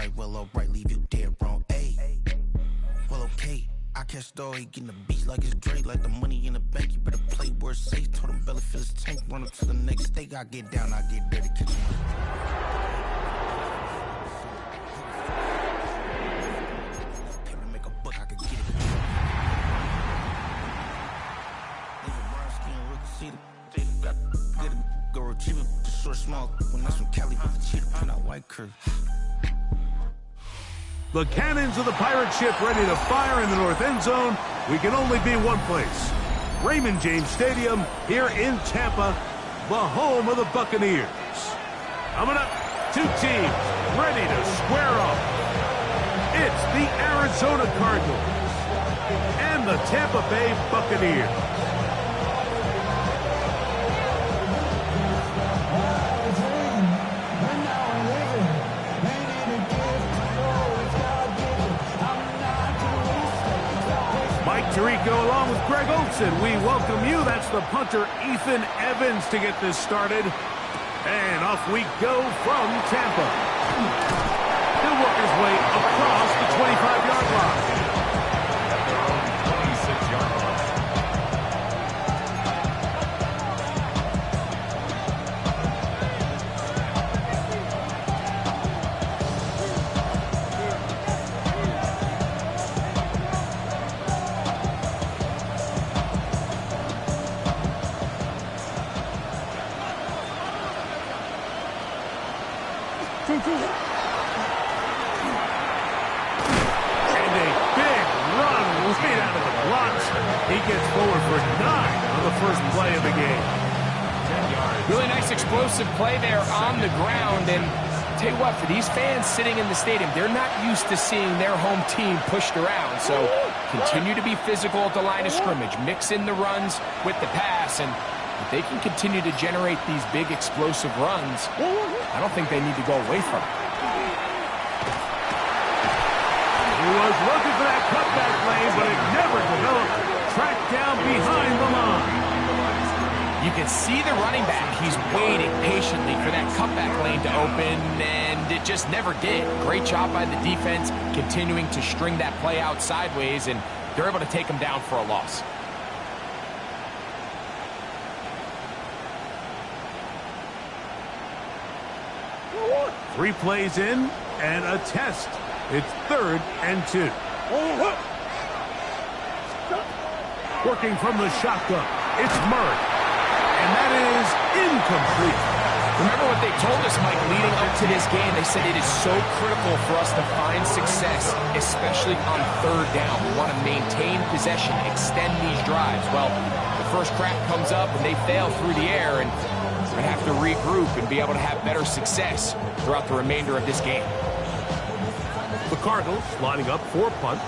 alright, well, alright, leave you dead wrong. Ayy, well, okay. I catch the dog, he getting the beach like it's Drake, like the money in the bank. You better play where it's safe. Told him belly fill his tank, run up to the next steak. I get down, I get dirty, catch him. Pay me to make a buck, I could get it. Nigga, brown skin, look, see the got good, go retrieve it. Short, small, when that's from Cali, but the cheetah print out white curve. The cannons of the pirate ship ready to fire in the north end zone. We can only be one place. Raymond James Stadium here in Tampa, the home of the Buccaneers. Coming up, two teams ready to square off. It's the Arizona Cardinals and the Tampa Bay Buccaneers. Tirico along with Greg Olson. We welcome you. That's the punter, Ethan Evans, to get this started. And off we go from Tampa. He'll work his way across the 25-yard line. At their own 26-yard line. And a big run right out of the blocks. He gets forward for 9 on the first play of the game. 10 yards. Really nice explosive play there on the ground. And I'll tell you what, for these fans sitting in the stadium, they're not used to seeing their home team pushed around. So continue to be physical at the line of scrimmage. Mix in the runs with the pass. And if they can continue to generate these big explosive runs, I don't think they need to go away from it. He was looking for that cutback lane, but it never developed. Tracked down behind the line. You can see the running back. He's waiting patiently for that cutback lane to open, and it just never did. Great job by the defense, continuing to string that play out sideways, and they're able to take him down for a loss. Three plays in and a test. It's 3rd and 2. Working from the shotgun. It's Murray. And that is incomplete. Remember what they told us, Mike, leading up to this game? They said it is so critical for us to find success, especially on 3rd down. We want to maintain possession, extend these drives. Well, the first crack comes up and they fail through the air, and we're going to have to regroup and be able to have better success throughout the remainder of this game. The Cardinals lining up for punt.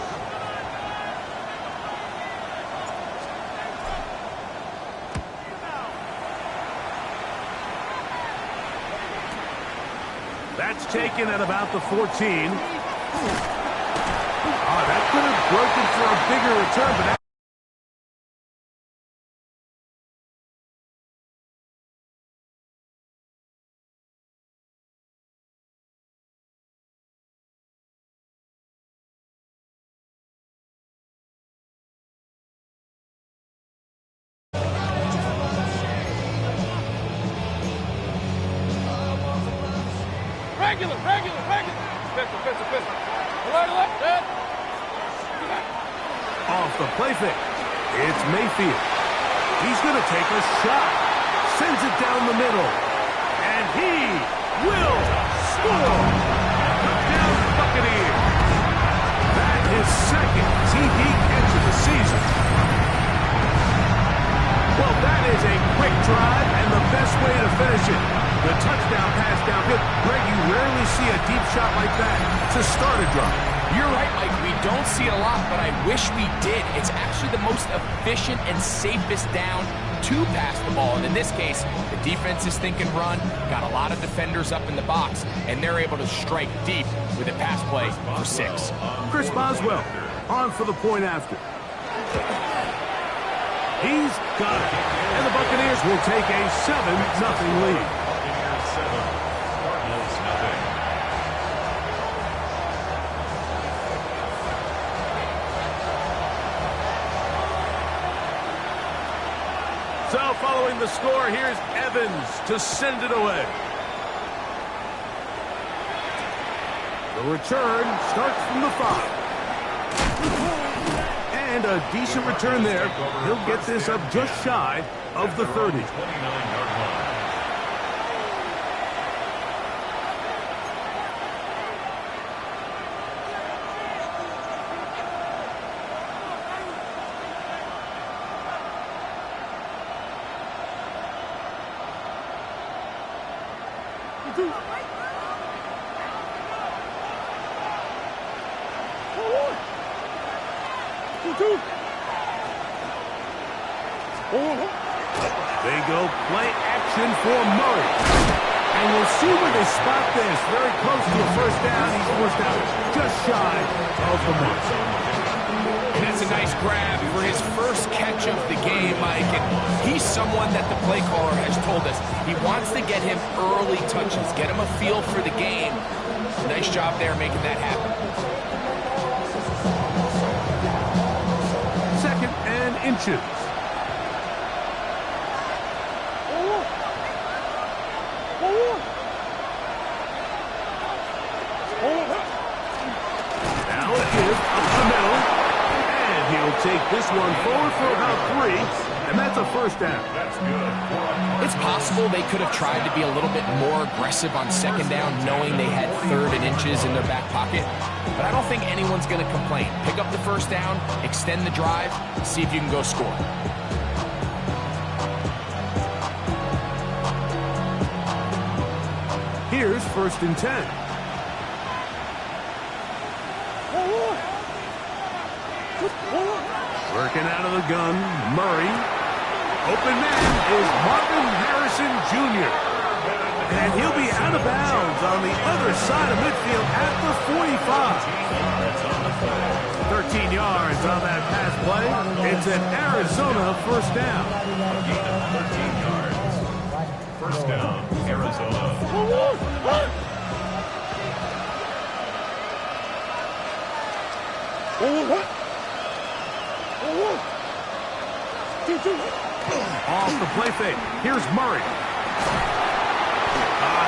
That's taken at about the 14. That could have broken for a bigger return, but Regular. Pistol. Alert. Dead. off the play fake. It's Mayfield. He's going to take a shot. Sends it down the middle. And he will score. Touchdown Buccaneers. That is 2nd TD catch of the season. Well, that is a quick drive and the best way to finish it. The touchdown pass downfield. Greg, you rarely see a deep shot like that to start a drive. You're right, Mike. We don't see it a lot, but I wish we did. It's actually the most efficient and safest down to pass the ball. And in this case, the defense is thinking run, got a lot of defenders up in the box, and they're able to strike deep with a pass play for 6. Chris Boswell on for the point after. He's got it. And the Buccaneers will take a 7-0 lead. So following the score, here's Evans to send it away. The return starts from the 5. And a decent return there. He'll get this up just shy of the 30. 29-yard line. They go play action for Murray. And we'll see where they spot this. Very close to a first down. He's forced out just shy of the mark. And that's a nice grab for his first catch of the game, Mike. And he's someone that the play caller has told us he wants to get him early touches, get him a feel for the game. Nice job there making that happen. Second and inches. Now it is up the middle. And he'll take this one forward for about 3. And that's a first down. That's good. It's possible they could have tried to be a little bit more aggressive on second down, knowing they had 3rd and inches in their back pocket. But I don't think anyone's going to complain. Pick up the first down, extend the drive, see if you can go score. Here's 1st and 10. Working out of the gun, Murray. Open man is Marvin Harrison Jr. And he'll be out of bounds on the other side of midfield at the 45. 13 yards on that pass play. It's an Arizona first down. Gain of 13 yards. First down, Arizona. Off the play fake. Here's Murray. A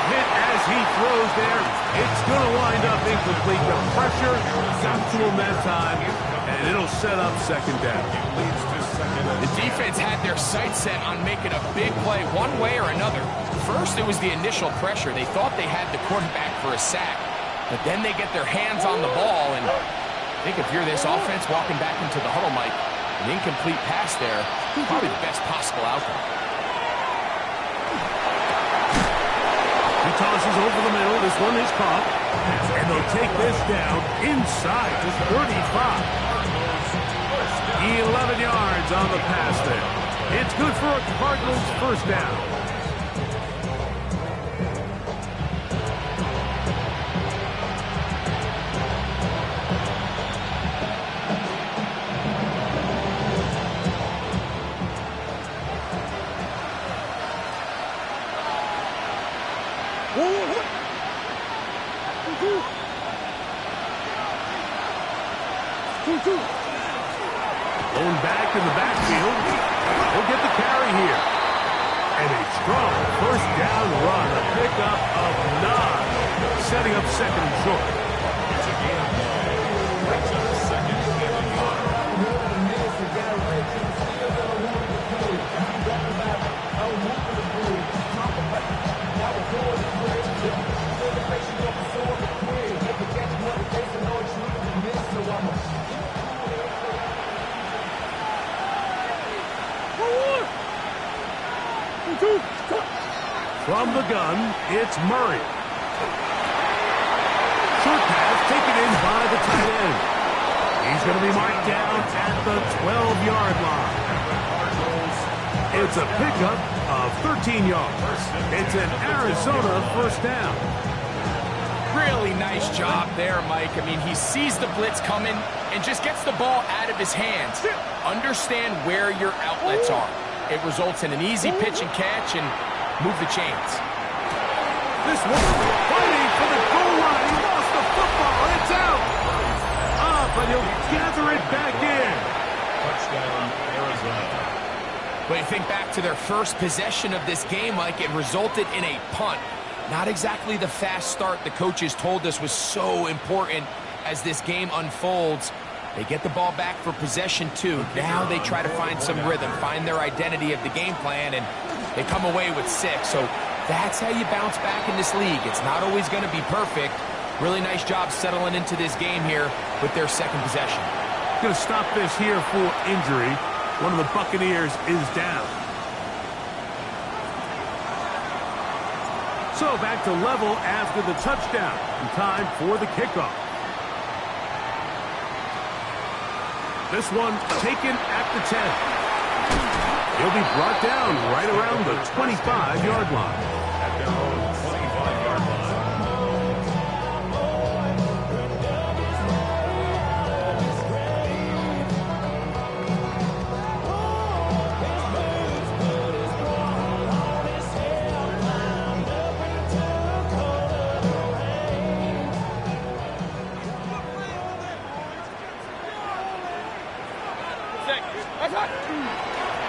hit as he throws there. It's going to wind up incomplete. The pressure got to him that time, and it'll set up second down. Leads to second. The defense had their sights set on making a big play one way or another. First, it was the initial pressure. They thought they had the quarterback for a sack, but then they get their hands on the ball, and I think if you're this offense walking back into the huddle, Mike, an incomplete pass there, probably the best possible outcome. He tosses over the middle. This one is caught. And they'll take this down inside the 35. 11 yards on the pass there. It's good for a Cardinals first down. Going back in the backfield. He'll get the carry here. And a strong first down run. A pickup of 9. Setting up second and short. It's a gain of 9. Brings up second and From the gun, it's Murray. Short pass taken in by the tight end. He's going to be marked down at the 12-yard line. It's a pickup of 13 yards. It's an Arizona first down. Really nice job there, Mike. I mean, he sees the blitz coming and just gets the ball out of his hands. Understand where your outlets are. It results in an easy pitch and catch and move the chains. This one fighting for the goal line. He lost the football. It's out. Up, and he'll gather it back in. touchdown, Arizona. But you think back to their first possession of this game, Mike. It resulted in a punt. Not exactly the fast start the coaches told us was so important as this game unfolds. They get the ball back for possession 2. Now they try to find some rhythm, find their identity of the game plan, and they come away with 6. So that's how you bounce back in this league. It's not always going to be perfect. Really nice job settling into this game here with their second possession. Going to stop this here for injury. One of the Buccaneers is down. So back to level after the touchdown. And time for the kickoff. This one taken at the 10. He'll be brought down right around the 25-yard line. At their own 25-yard line.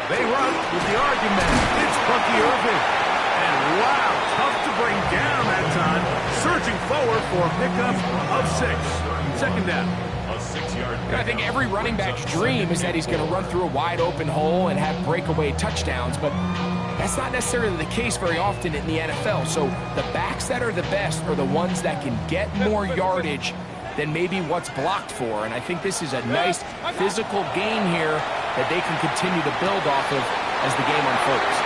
They run with the argument. It's Bucky Irving. And wow, tough to bring down that time. Surging forward for a pickup of 6. Second down. A 6-yard. I think every running back's dream is that he's going to run through a wide open hole and have breakaway touchdowns, but that's not necessarily the case very often in the NFL. So the backs that are the best are the ones that can get more yardage than maybe what's blocked for. And I think this is a nice physical gain here that they can continue to build off of as the game unfolds.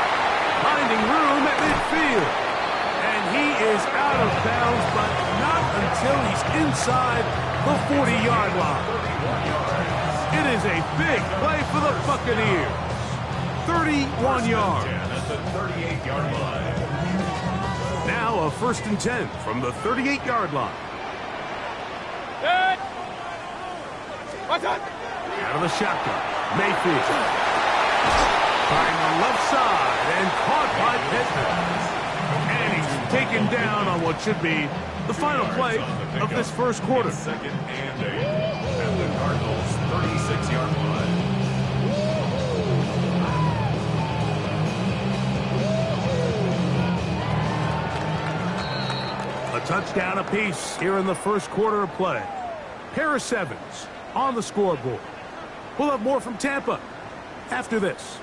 Finding room at midfield. And he is out of bounds, but not until he's inside the 40-yard line. It is a big play for the Buccaneers. 31 yards. At the 38-yard line. Now a 1st and 10 from the 38-yard line. Out of the shotgun, Mayfield. Trying the left side and caught by Pittman. And he's taken down on what should be the final play of this first quarter. 2nd and 8 at the Cardinals' 36-yard line. A touchdown apiece here in the first quarter of play. Pair of 7s on the scoreboard. We'll have more from Tampa after this.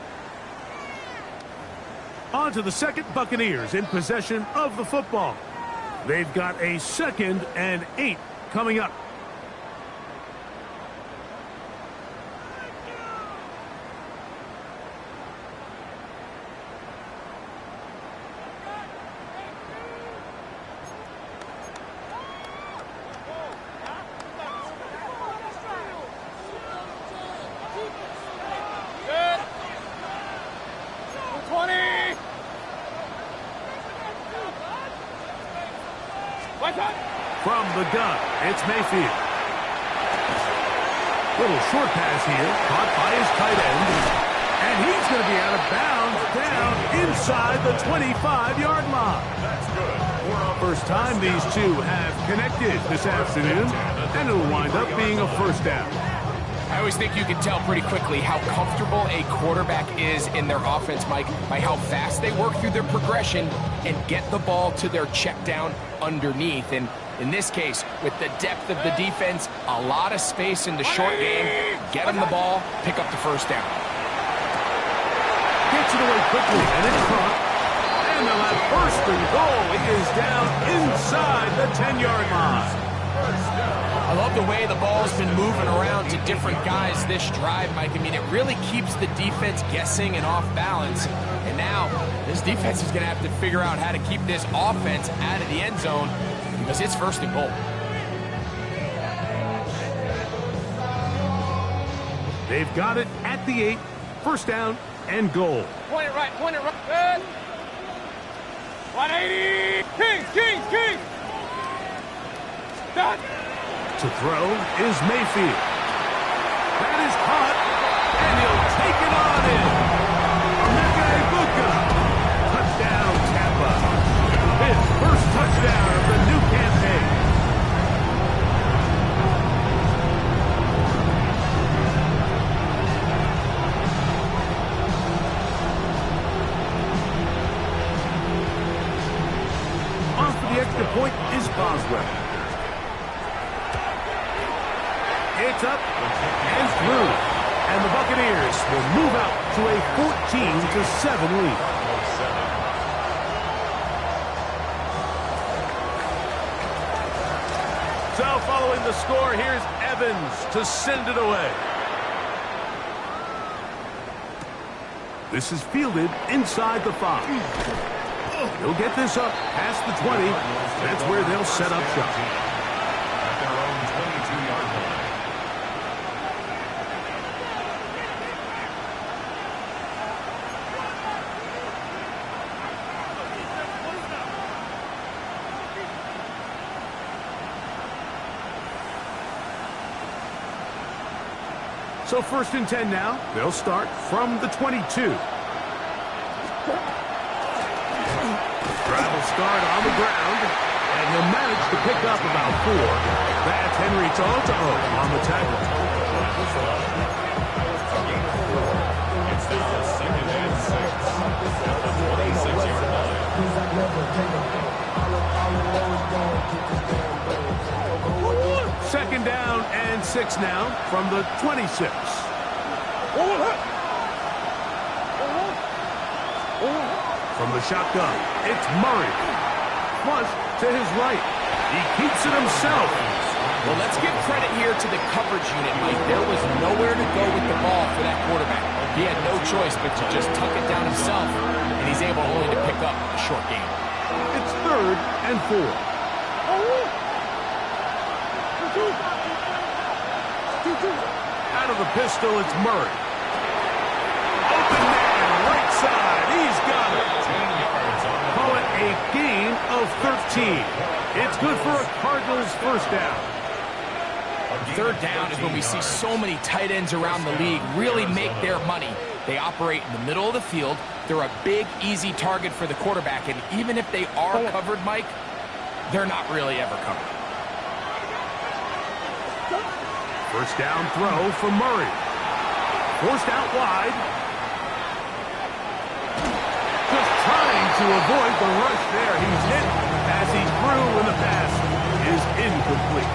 On to the second. Buccaneers in possession of the football. They've got a 2nd and 8 coming up. From the gun, it's Mayfield. Little short pass here, caught by his tight end. And he's going to be out of bounds down inside the 25-yard line. That's good. First time these two have connected this afternoon, and it'll wind up being a first down. I always think you can tell pretty quickly how comfortable a quarterback is in their offense, Mike, by how fast they work through their progression and get the ball to their check down underneath. And in this case, with the depth of the defense, a lot of space in the short game, get them the ball, pick up the first down. Gets it away quickly, and in front. And they'll have first and goal. It is down inside the 10-yard line. I love the way the ball's been moving around to different guys this drive, Mike. I mean, it really keeps the defense guessing and off balance. And now, this defense is going to have to figure out how to keep this offense out of the end zone because it's first and goal. They've got it at the 8. First down and goal. Point it right, good. 180. Kings. Done. To throw is Mayfield. That is caught, and he'll take it on in. Bucca. Touchdown, Tampa. His first touchdown of the new campaign. It's up and through. And the Buccaneers will move out to a 14-7 lead. So following the score, here's Evans to send it away. This is fielded inside the 5. He'll get this up past the 20. That's where they'll set up shop. At their own 22-yard line. So 1st and 10 now. They'll start from the 22. Drive will start on the ground, and he'll manage to pick up about 4. That's Henry Toto on the tackle. It's now 2nd and 6 at the 26-yard line. 2nd down and 6 now from the 26. From the shotgun, it's Murray. Flush to his right. He keeps it himself. Well, let's give credit here to the coverage unit, Mike. There was nowhere to go with the ball for that quarterback. He had no choice but to just tuck it down himself, and he's able only to pick up a short gain. It's 3rd and 4. Out of the pistol, it's Murray. Open man, right side. He's got it. 10 yards on the Call it a gain of 13. It's good for a Cardinals 1st down. 3rd down is when we see so many tight ends around the league really make their money. They operate in the middle of the field. They're a big, easy target for the quarterback, and even if they are covered, Mike, they're not really ever covered. 1st down throw for Murray. Forced out wide. Just trying to avoid the rush there. He's hit as he threw when the pass is incomplete.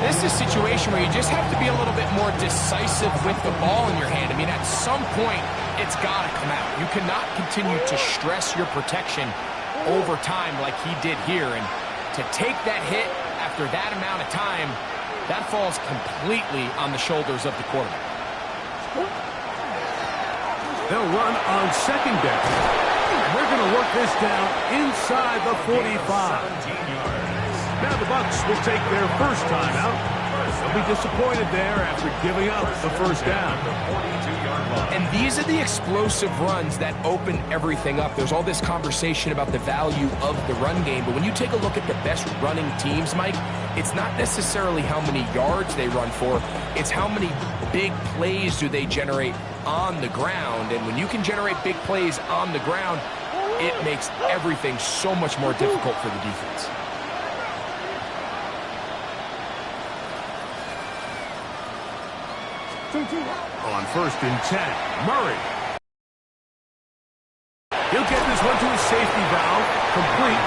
This is a situation where you just have to be a little bit more decisive with the ball in your hand. I mean, at some point, it's got to come out. You cannot continue to stress your protection over time like he did here. And to take that hit after that amount of time, that falls completely on the shoulders of the quarterback. They'll run on 2nd down. And they're going to work this down inside the 45. 17 yards. Now the Bucs will take their 1st time out. They'll be disappointed there after giving up the 1st down. And these are the explosive runs that open everything up. There's all this conversation about the value of the run game, but when you take a look at the best running teams, Mike, it's not necessarily how many yards they run for, it's how many big plays do they generate on the ground. And when you can generate big plays on the ground, it makes everything so much more difficult for the defense. On 1st and 10, Murray. He'll get this one to his safety valve, complete.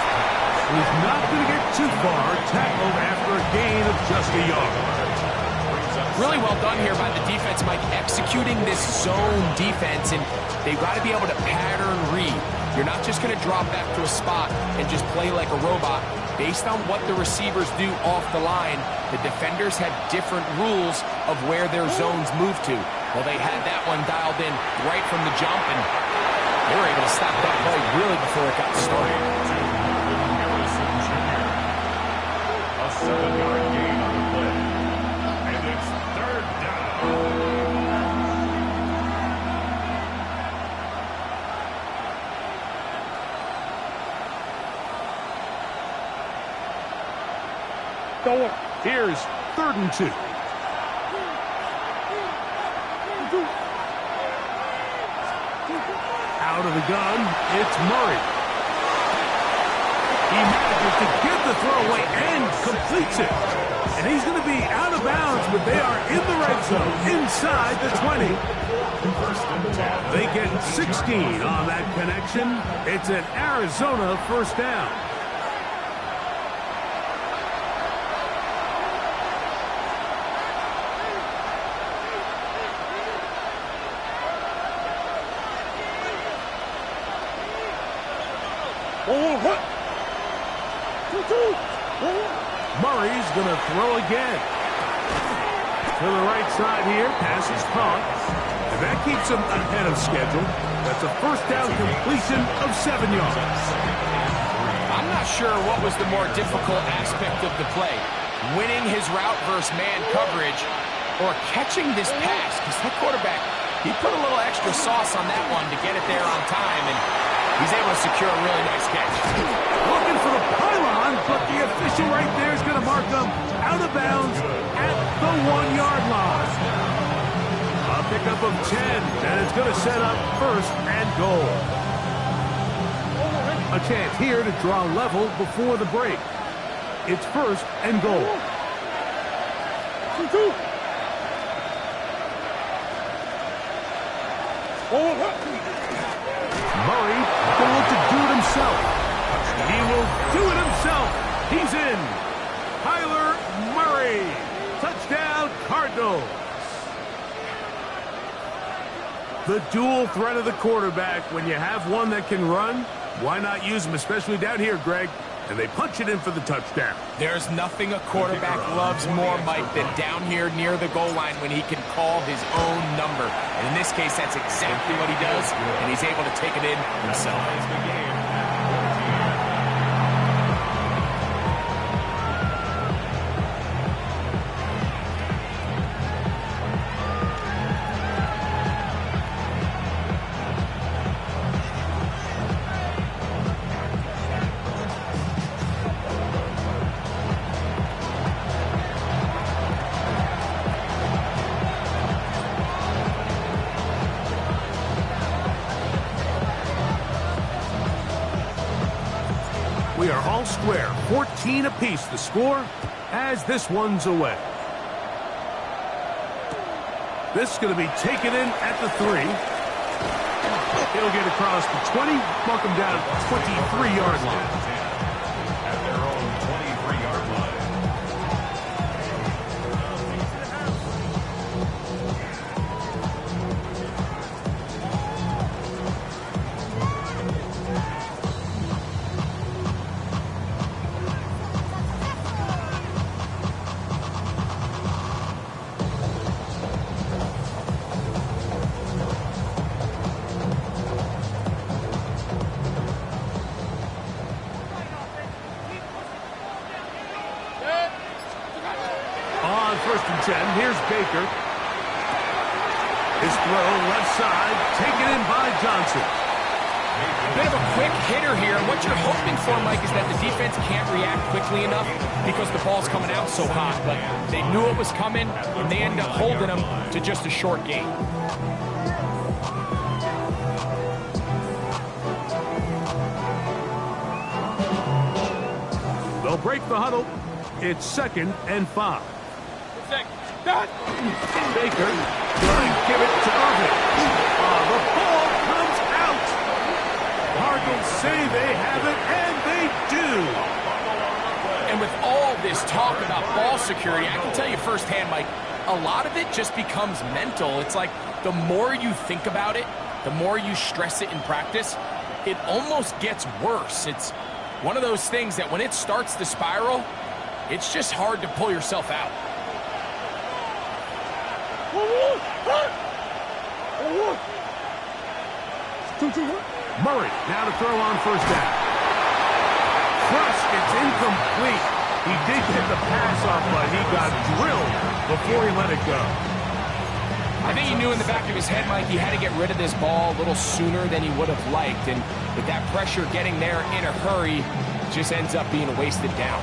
He's not going to get too far, tackled after a gain of just a yard. Really well done here by the defense, Mike, executing this zone defense, and they've got to be able to pattern read. You're not just going to drop back to a spot and just play like a robot. Based on what the receivers do off the line, the defenders have different rules of where their zones move to. Well, they had that one dialed in right from the jump, and they were able to stop that play really before it got started. A 7-yard gain on the play. And it's 3rd down. Here's 3rd and 2. Out of the gun, it's Murray. He manages to get the throw away and completes it. And he's going to be out of bounds, but they are in the red zone, inside the 20. They get 16 on that connection. It's an Arizona 1st down. Murray's going to throw again. To the right side here, pass is caught. And that keeps him ahead of schedule. That's a first down completion of 7 yards. I'm not sure what was the more difficult aspect of the play. Winning his route versus man coverage or catching this pass. Because that quarterback, he put a little extra sauce on that one to get it there on time. And he's able to secure a really nice catch. Looking for the pylon, but the official right there is going to mark him out of bounds at the 1-yard line. A pickup of 10, and it's going to set up first and goal. A chance here to draw level before the break. It's first and goal. Murray going to look to do it himself. He will do it himself. He's in. Kyler Murray. Touchdown, Cardinals. The dual threat of the quarterback. When you have one that can run, why not use him, especially down here, Greg? And they punch it in for the touchdown. There's nothing a quarterback loves more, Mike, than down here near the goal line when he can call his own number. And in this case, that's exactly what he does, and he's able to take it in himself. We are all square, 14 apiece the score as this one's away. This is going to be taken in at the 3. He'll get across the 20, mark him down at the 23-yard line. At their own 23-yard line. First and 10, here's Baker. His throw, left side, taken in by Johnson. A bit of a quick hitter here. What you're hoping for, Mike, is that the defense can't react quickly enough because the ball's coming out so hot. But they knew it was coming, and they ended up holding them to just a short gain. They'll break the huddle. It's 2nd and 5. Baker going to give it to Irvin. The ball comes out. Cardinals say they have it, and they do. And with all this talk about ball security, I can tell you firsthand, Mike, a lot of it just becomes mental. It's like the more you think about it, the more you stress it in practice, it almost gets worse. It's one of those things that when it starts to spiral, it's just hard to pull yourself out. Murray now to throw on first down. Crush, it's incomplete. He did get the pass off, but he got drilled before he let it go. I think he knew in the back of his head, Mike, he had to get rid of this ball a little sooner than he would have liked. And with that pressure getting there in a hurry, it just ends up being a wasted down.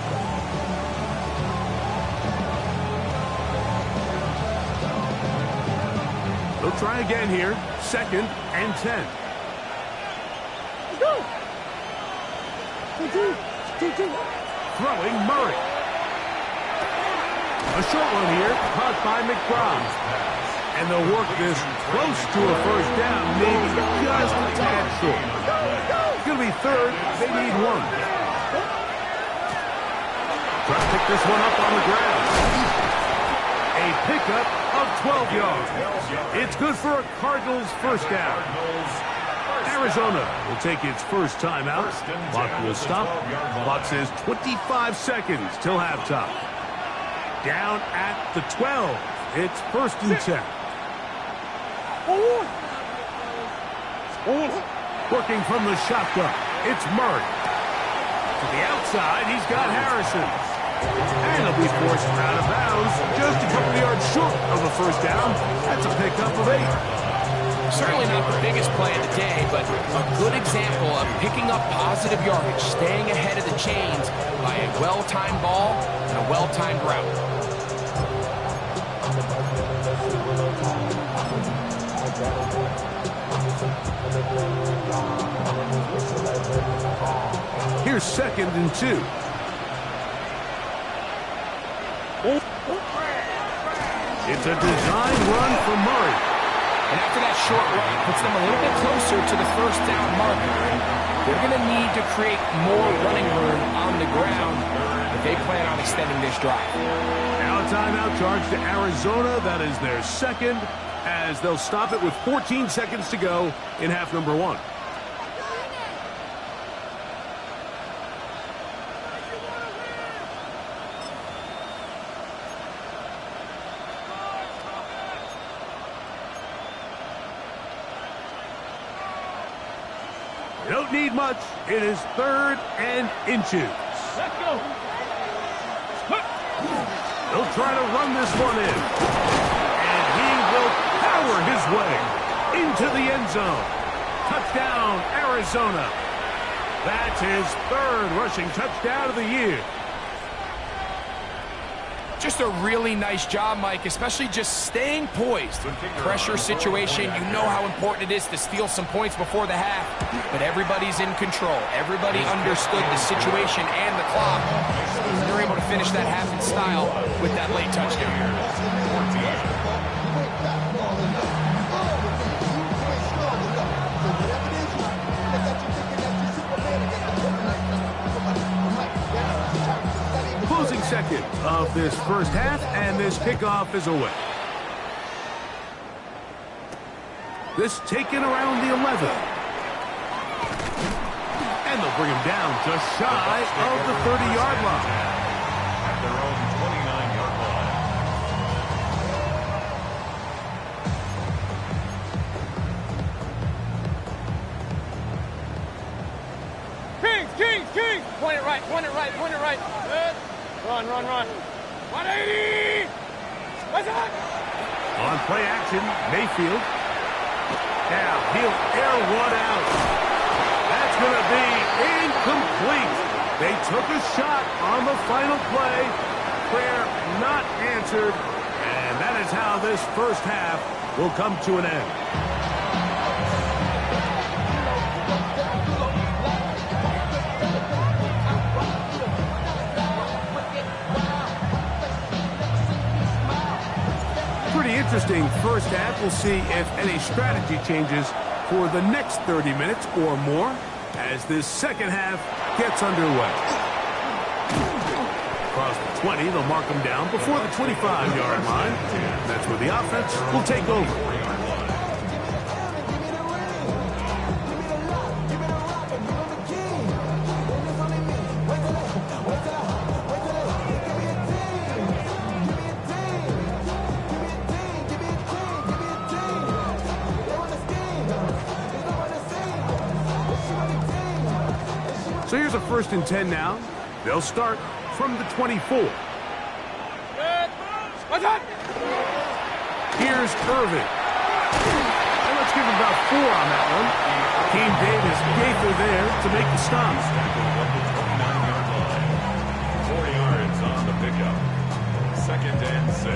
They'll try again here. 2nd and 10. Throwing Murray. A short one here, caught by McBride. And they'll work this close to a first down, maybe just a tad short. It's going to be 3rd. They need 1. Try to pick this one up on the ground. A pickup of 12 yards. It's good for a Cardinals first down. Arizona will take its first timeout. Clock will stop. Clock says 25 seconds till halftime. Down at the 12. It's 1st and 10. Working from the shotgun, it's Murray. To the outside, he's got Harrison. And he'll be forced out of bounds just a couple yards short of a first down. That's a pickup of 8. Certainly not the biggest play of the day, but a good example of picking up positive yardage, staying ahead of the chains by a well-timed ball and a well-timed route. Here's 2nd and 2. It's a design run for Murray. And after that short run, it puts them a little bit closer to the first down marker. They're going to need to create more running room on the ground if they plan on extending this drive. Now a timeout charge to Arizona. That is their 2nd, as they'll stop it with 14 seconds to go in half number 1. Don't need much. It is 3rd and inches. Let's go. He'll try to run this one in. And he will power his way into the end zone. Touchdown, Arizona. That's his 3rd rushing touchdown of the year. Just a really nice job, Mike, especially just staying poised. Pressure situation, you know how important it is to steal some points before the half, but everybody's in control. Everybody understood the situation and the clock. They're able to finish that half in style with that late touchdown. Closing second of this first half, and this kickoff is away. This taken around the 11. And they'll bring him down just shy of the 30-yard line. At their own 29-yard line. Kings! Point it right. Good. Run. 180! What's that? On play action, Mayfield. Now he'll air one out. That's going to be incomplete. They took a shot on the final play. Prayer not answered. And that is how this first half will come to an end. Pretty interesting first half. We'll see if any strategy changes for the next 30 minutes or more as this second half gets underway. Across the 20, they'll mark them down before the 25-yard line. That's where the offense will take over. So here's a 1st and 10 now. They'll start from the 24. Good. What's that? Here's Irvin. And let's give him about 4 on that one. Keem Davis Gaither there to make the stop. Up the 29-yard line. 4 yards on the pickup. 2nd and 6.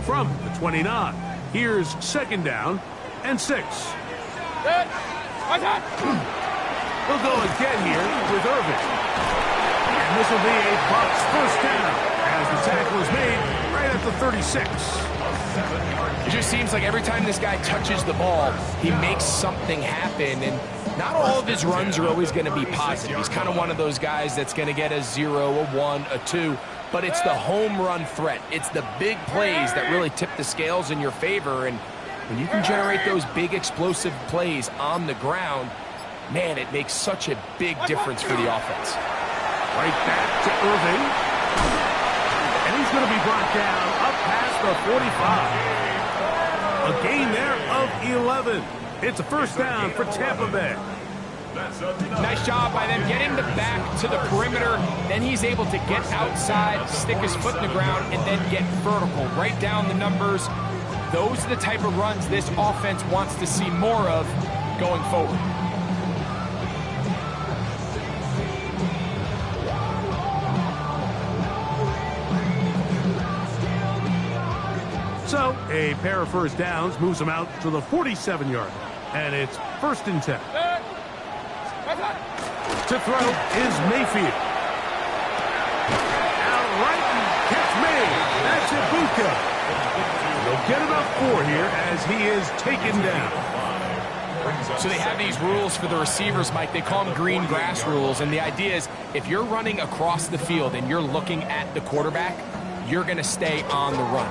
From the 29, here's 2nd down and 6. Good. What's that? He'll go again here with Irvin. And this will be a Bucs first down as the tackle is made right at the 36. It just seems like every time this guy touches the ball, he makes something happen, and not all of his runs are always going to be positive. He's kind of one of those guys that's going to get a 0, a 1, a 2, but it's the home run threat. It's the big plays that really tip the scales in your favor, and When you can generate those big explosive plays on the ground, man, it makes such a big difference for the offense. Right back to Irving. And he's going to be brought down up past the 45. A gain there of 11. It's a first down for Tampa Bay. Nice job by them getting the back to the perimeter. Then he's able to get outside, stick his foot in the ground, and then get vertical. Right down the numbers. Those are the type of runs this offense wants to see more of going forward. So, a pair of first downs moves them out to the 47-yard line. And it's 1st and 10. To throw is Mayfield. Out right and catch made. That's Ibuka. They'll get about 4 here as he is taken down. So they have these rules for the receivers, Mike. They call them green grass rules. And the idea is if you're running across the field and you're looking at the quarterback, you're going to stay on the run.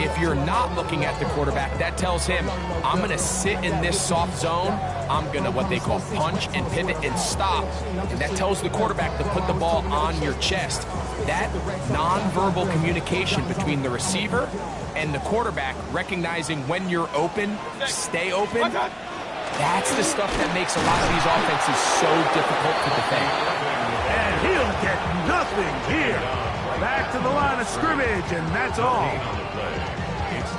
If you're not looking at the quarterback, that tells him, I'm going to sit in this soft zone. I'm going to what they call punch and pivot and stop. And that tells the quarterback to put the ball on your chest. That nonverbal communication between the receiver and the quarterback, recognizing when you're open, stay open, that's the stuff that makes a lot of these offenses so difficult to defend. And he'll get nothing here. Back to the line of scrimmage, and that's all.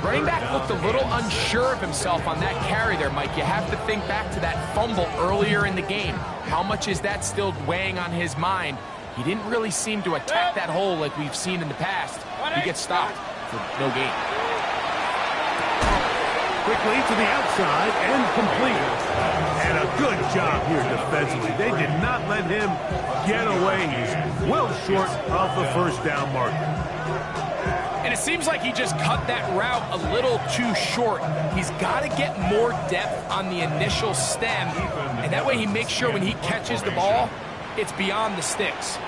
Running back looked a little unsure of himself on that carry there, Mike. You have to think back to that fumble earlier in the game. How much is that still weighing on his mind? He didn't really seem to attack that hole like we've seen in the past. He gets stopped for no gain. Quickly to the outside and complete. And a good job here defensively. They did not let him get away. He's well short of the first down marker. And it seems like he just cut that route a little too short. He's got to get more depth on the initial stem, and that way he makes sure when he catches the ball, it's beyond the sticks.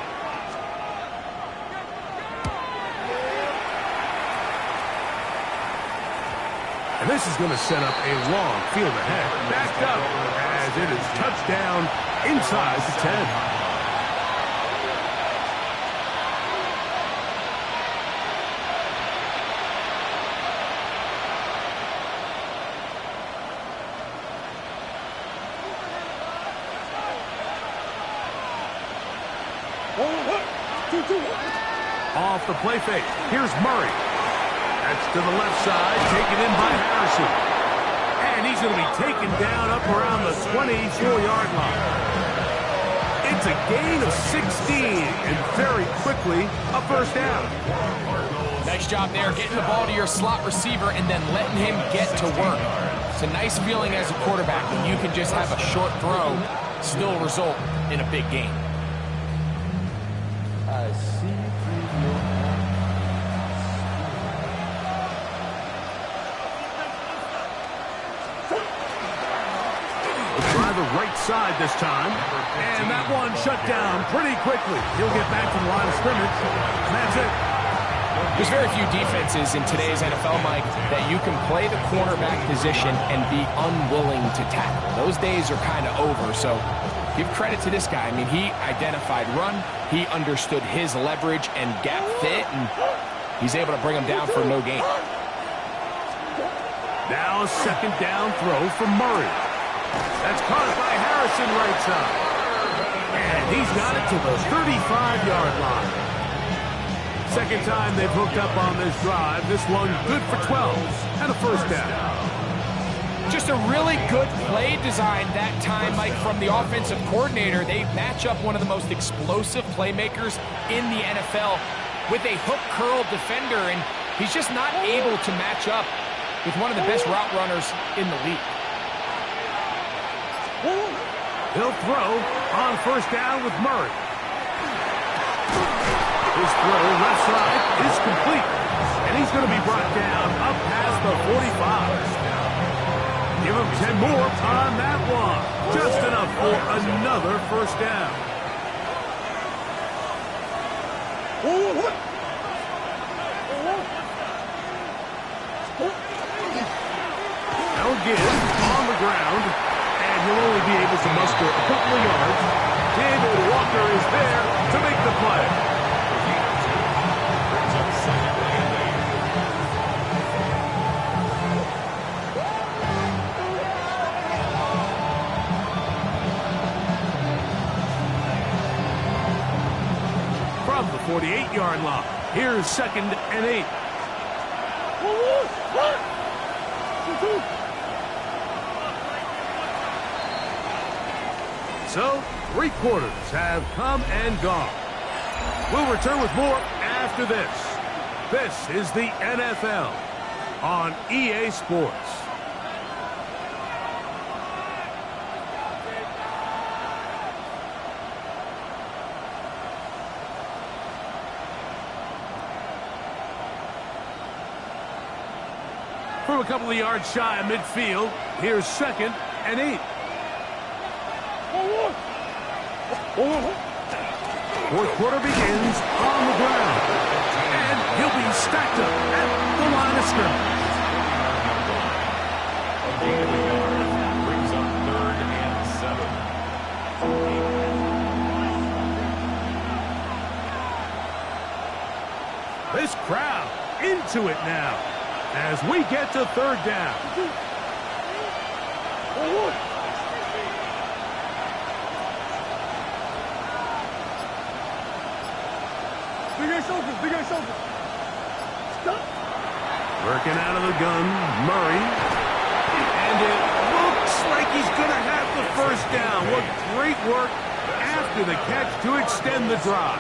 And this is going to set up a long field ahead. Backed up as it is touchdown inside the 10. Off the play fake. Here's Murray. That's to the left side, taken in by Harrison. And he's going to be taken down up around the 24-yard line. It's a gain of 16, and very quickly, a first down. Nice job there, getting the ball to your slot receiver and then letting him get to work. It's a nice feeling as a quarterback when you can just have a short throw, still result in a big game. Right side this time, and that one shut down pretty quickly. He'll get back to the line of scrimmage, and that's it. There's very few defenses in today's NFL, Mike, that you can play the cornerback position and be unwilling to tackle. Those days are kind of over, so give credit to this guy. I mean, he identified run, he understood his leverage and gap fit, and he's able to bring him down for no gain. Now a second down throw from Murray. That's caught by Harrison right side. And he's got it to the 35-yard line. Second time they've hooked up on this drive. This one good for 12 and a first down. Just a really good play design that time, Mike, from the offensive coordinator. They match up one of the most explosive playmakers in the NFL with a hook curl defender, and he's just not able to match up with one of the best route runners in the league. He'll throw on first down with Murray. His throw left side is complete. And he's going to be brought down up past the 45. Give him 10 more on that one. Just enough for another first down. after a couple of yards. David Walker is there to make the play. Brings up second and 8. From the 48-yard line, here's second and 8. So, 3 quarters have come and gone. We'll return with more after this. This is the NFL on EA Sports. From a couple of yards shy of midfield, here's second and 8. Fourth quarter begins on the ground. And he'll be stacked up at the line of scrimmage. A gain of a yard brings up third and 7. This crowd into it now as we get to third down. Big eye shoulder. Stop. Working out of the gun, Murray. And it looks like he's going to have the first down. What great work after the catch to extend the drive.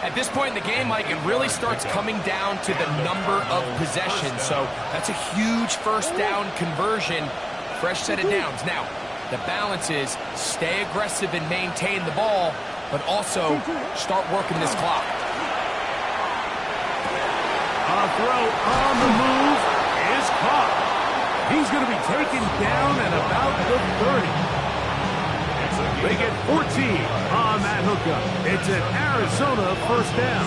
At this point in the game, Mike, it really starts coming down to the number of possessions. So that's a huge first down conversion. Fresh set of downs. Now, the balance is stay aggressive and maintain the ball, but also start working this clock. A throw on the move is caught. He's going to be taken down at about the 30. They get 14 on that hookup. It's an Arizona first down.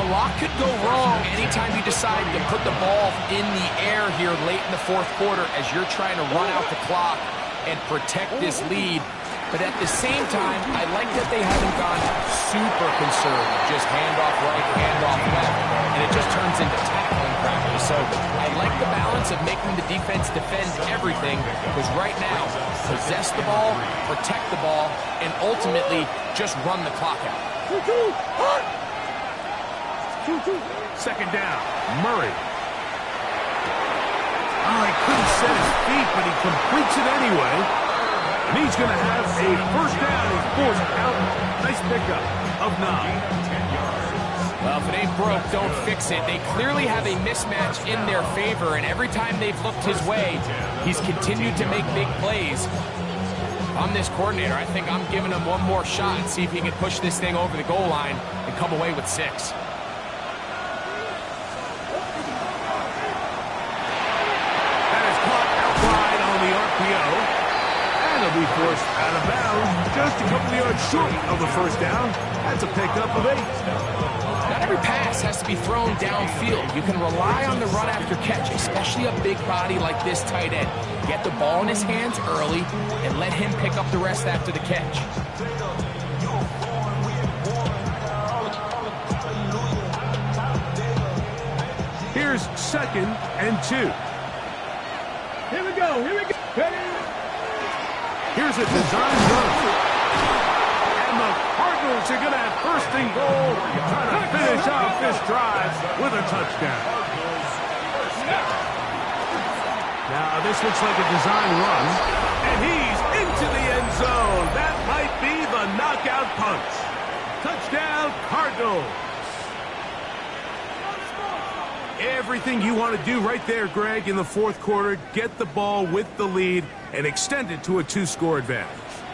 A lot could go wrong anytime you decide to put the ball in the air here late in the fourth quarter as you're trying to run out the clock and protect this lead. But at the same time, I like that they haven't gone super conservative. Just handoff right, handoff left, and it just turns into tackling practice. So I like the balance of making the defense defend everything, because right now, possess the ball, protect the ball, and ultimately just run the clock out. Second down, Murray. Oh, he couldn't set his feet, but he completes it anyway. And he's going to have a first down. He's forced out. Nice pickup of 9. Well, if it ain't broke, don't fix it. They clearly have a mismatch in their favor, and every time they've looked his way, he's continued to make big plays. I'm this coordinator. I think I'm giving him one more shot and see if he can push this thing over the goal line and come away with 6. That is caught out wide on the RPO. He'll be forced out of bounds just a couple of yards short of the first down. That's a pickup of 8. Not every pass has to be thrown downfield. You can rely on the run after catch, especially a big body like this tight end. Get the ball in his hands early and let him pick up the rest after the catch. Here's second and 2. Here we go. Here's a design run. And the Cardinals are going to have first and goal, trying to finish off this drive with a touchdown. Now, this looks like a design run, and he's into the end zone. That might be the knockout punch. Touchdown, Cardinals. Everything you want to do right there, Greg, in the fourth quarter. Get the ball with the lead and extend it to a 2-score advantage.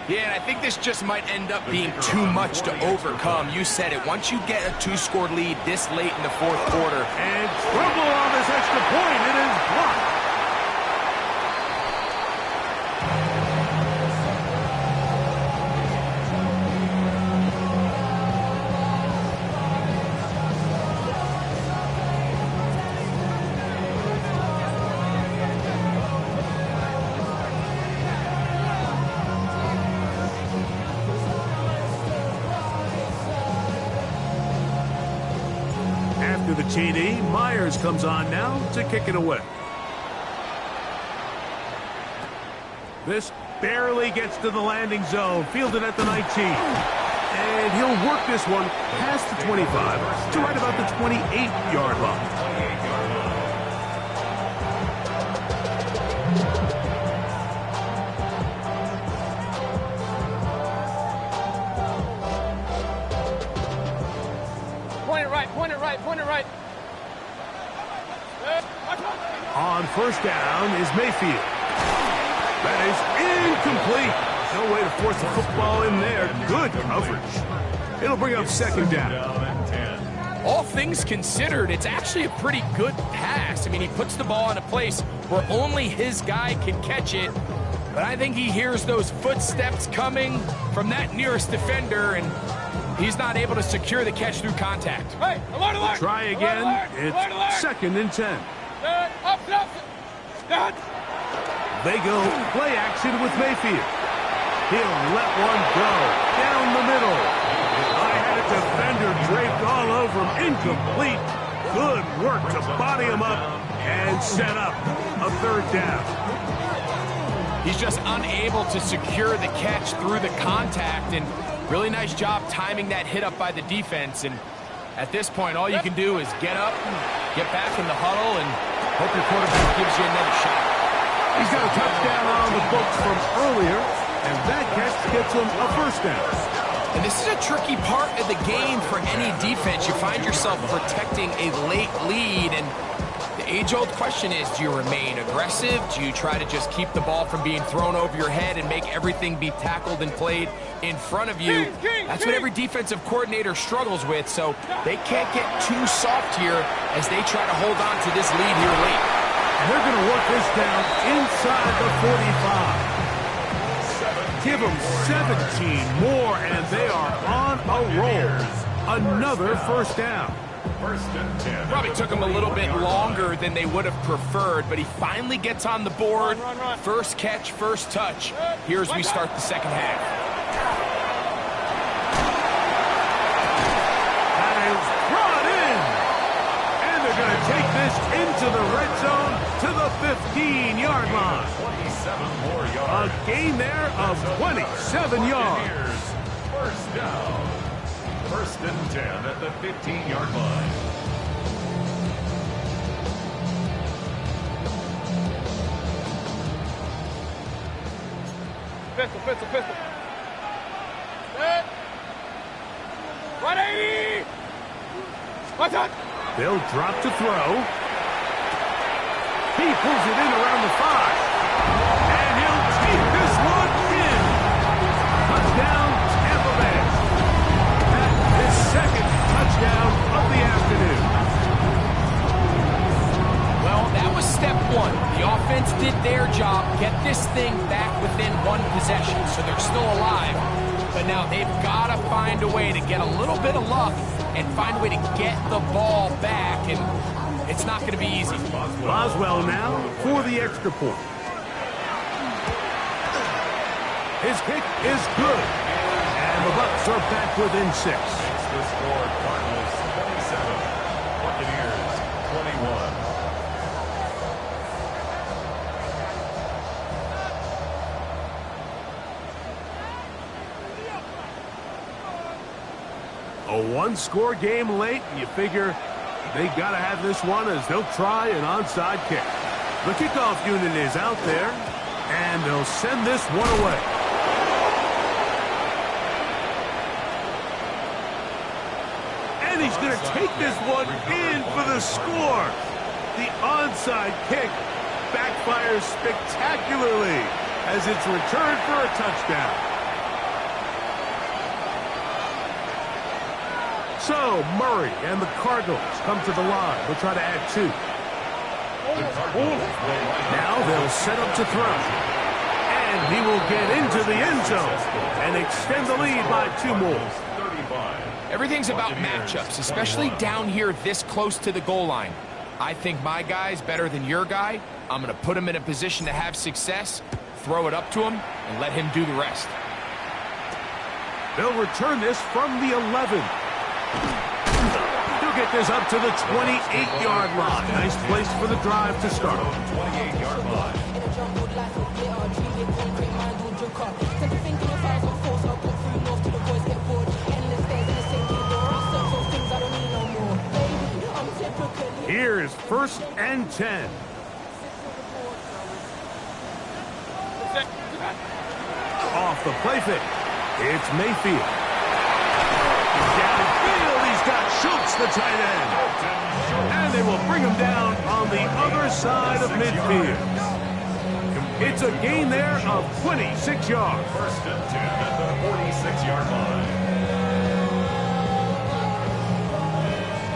Yeah, and I think this just might end up being too much to overcome. You said it. Once you get a 2-score lead this late in the fourth quarter. And trouble on this extra point. It is blocked. After the TD, Myers comes on now to kick it away. This barely gets to the landing zone, fielded at the 19. And he'll work this one past the 25 to right about the 28-yard line. Point it right, point it right, point it right. On first down is Mayfield. That is incomplete. No way to force the football in there. Good coverage. It'll bring up second down. All things considered, it's actually a pretty good pass. I mean, he puts the ball in a place where only his guy can catch it. But I think he hears those footsteps coming from that nearest defender, and he's not able to secure the catch through contact. Hey, alert, alert! Try again. It's second and 10. Up, up. They go play action with Mayfield. He'll let one go down the middle. I had a defender draped all over him. Incomplete. Good work to body him up and set up a third down. He's just unable to secure the catch through the contact, and really nice job timing that hit up by the defense. And at this point, all you can do is get up, get back in the huddle, and hope your quarterback gives you another shot. He's got a touchdown on the books from earlier, and that catch gets him a first down. And this is a tricky part of the game for any defense. You find yourself protecting a late lead, and the age-old question is, do you remain aggressive? Do you try to just keep the ball from being thrown over your head and make everything be tackled and played in front of you? That's what every defensive coordinator struggles with, so they can't get too soft here as they try to hold on to this lead here late. And they're going to work this down inside the 45. Give them 17 more, and they are on a roll. Another first down. First and 10. Probably took him a little bit longer than they would have preferred, but he finally gets on the board. First catch, first touch. Here's we start the second half. That is brought in. And they're going to take this into the red zone to the 15-yard line. 27 more yards. A gain there of 27 yards. Buccaneers, first down. First and 10 at the 15-yard line. Pistol, pistol, pistol. Set. 180. Watch out. They'll drop to throw. He pulls it in around the 5. And he'll take this one in. Touchdown, Tampa Bay. That is second touchdown of the afternoon. Well, that was step one. The offense did their job, get this thing back within one possession, so they're still alive. But now they've got to find a way to get a little bit of luck and find a way to get the ball back, and it's not going to be easy. Boswell now for the extra point. His kick is good, and the Bucs are back within 6. It's the score, Cardinals 27, Buccaneers 21. A one-score game late, and you figure they got to have this one as they'll try an onside kick. The kickoff unit is out there, and they'll send this one away. And he's going to take this one in for the score. The onside kick backfires spectacularly as it's returned for a touchdown. So, Murray and the Cardinals come to the line. They'll try to add 2. Now they'll set up to throw. And he will get into the end zone and extend the lead by 2 more. Everything's about matchups, especially down here this close to the goal line. I think my guy's better than your guy. I'm going to put him in a position to have success, throw it up to him, and let him do the rest. They'll return this from the 11. He'll They'll get this up to the 28-yard line. Nice place for the drive to start. 28-yard line. Here's 1st and 10. Off the play fake. It's Mayfield. Downfield, he's got Schultz, the tight end. And they will bring him down on the other side of midfield. It's a gain there of 26 yards. 1st and 10 at the 46-yard line.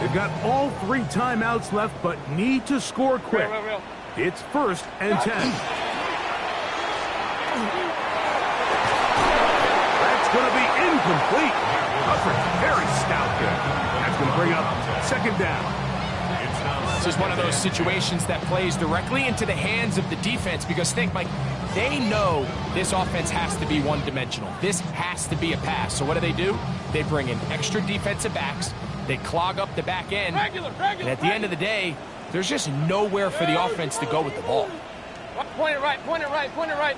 They've got all 3 timeouts left, but need to score quick. It's 1st and 10. That's going to be incomplete. Coverage very stout there. That's going to bring up 2nd down. This is one of those situations that plays directly into the hands of the defense because think, Mike, they know this offense has to be one-dimensional. This has to be a pass. So what do? They bring in extra defensive backs. They clog up the back end. And at the end of the day, there's just nowhere for the offense to go with the ball. Point it right, point it right, point it right.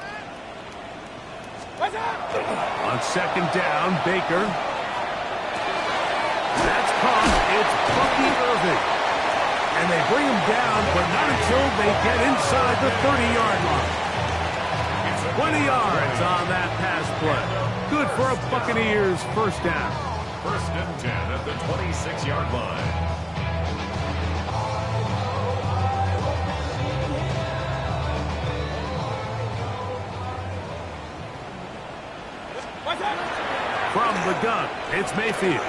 On 2nd down, Baker. That's caught. It's Bucky Irving. And they bring him down, but not until they get inside the 30-yard line. 20 yards on that pass play. Good for a Buccaneers 1st down. 1st and 10 at the 26-yard line. From the gun, it's Mayfield.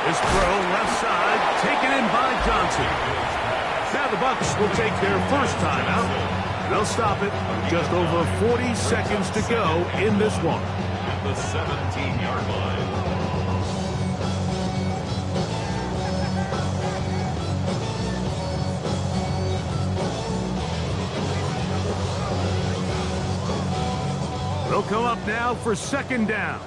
This throw left side, taken in by Johnson. Now the Bucs will take their 1st timeout. They'll stop it. Just over 40 seconds to go in this one. At the 17-yard line. They'll come up now for 2nd down.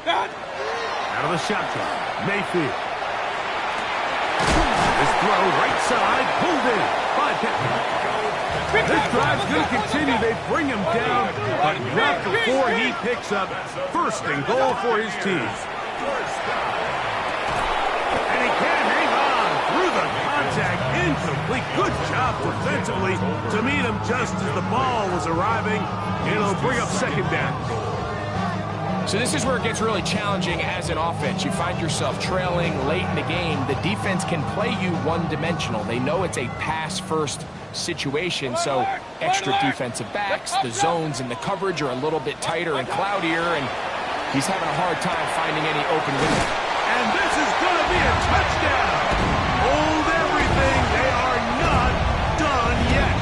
Out of the shotgun, Mayfield. This throw right side, pulled in by Pittman. This drive's going to continue. They bring him down, but not before he picks up 1st and goal for his team. And he can't hang on through the contact. Incomplete. Good job defensively to meet him just as the ball was arriving. It'll bring up 2nd down. So this is where it gets really challenging as an offense. You find yourself trailing late in the game. The defense can play you one-dimensional. They know it's a pass-first situation, so extra defensive backs, the zones and the coverage are a little bit tighter and cloudier, and he's having a hard time finding any open window. And this is going to be a touchdown. Hold everything. They are not done yet.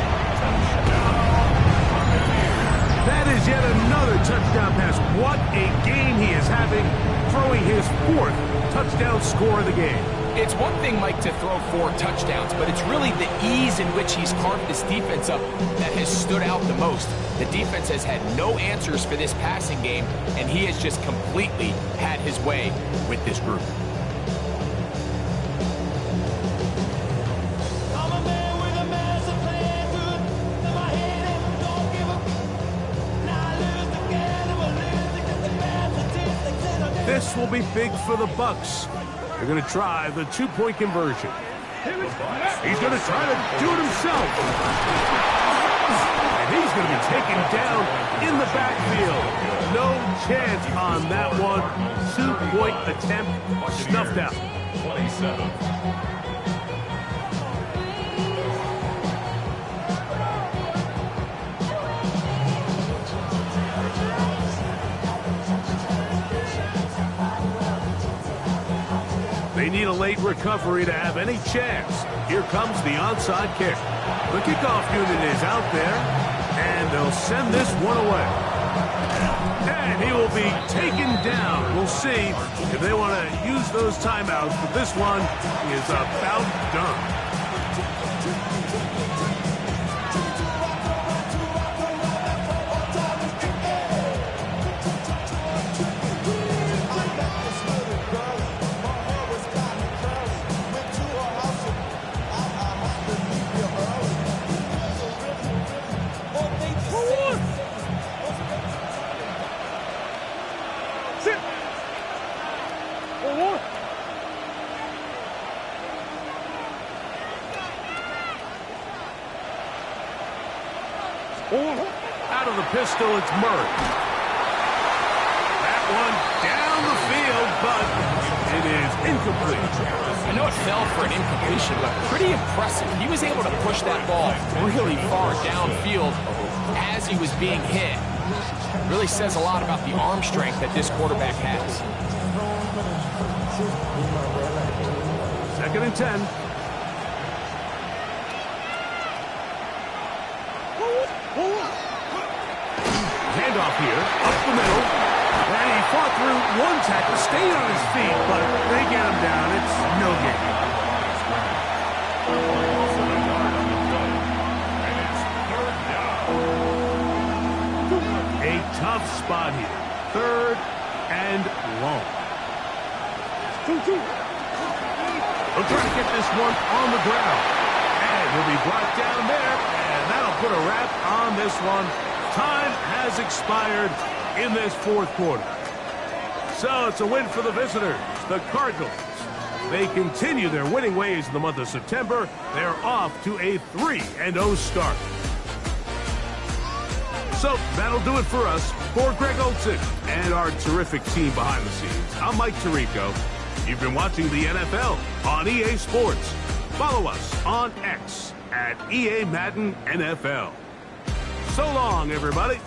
That is yet another touchdown pass. What a game he is having, throwing his 4th touchdown score of the game. It's one thing, Mike, to throw 4 touchdowns, but it's really the ease in which he's carved this defense up that has stood out the most. The defense has had no answers for this passing game, and he has just completely had his way with this group. This will be big for the Bucs. They're going to try the 2-point conversion. He's going to try to do it himself. And he's going to be taken down in the backfield. No chance on that one. 2-point attempt snuffed out. 27. They need a late recovery to have any chance. Here comes the onside kick. The kickoff unit is out there, and they'll send this one away. And he will be taken down. We'll see if they want to use those timeouts, but this one is about done. pistol, it's Murray. That one down the field, but it is incomplete. I know it fell for an incompletion, but pretty impressive. He was able to push that ball really far downfield as he was being hit. Really says a lot about the arm strength that this quarterback has. 2nd and 10. Handoff here, up the middle. And he fought through one tackle, stayed on his feet, but they get him down. It's no gain. A tough spot here. 3rd and long. They'll try to get this one on the ground. And he'll be brought down there, and that'll put a wrap on this one. Time has expired in this 4th quarter. So it's a win for the visitors, the Cardinals. They continue their winning ways in the month of September. They're off to a 3-0 start. So that'll do it for us. For Greg Olson and our terrific team behind the scenes, I'm Mike Tirico. You've been watching the NFL on EA Sports. Follow us on X at EA Madden NFL. So long, everybody.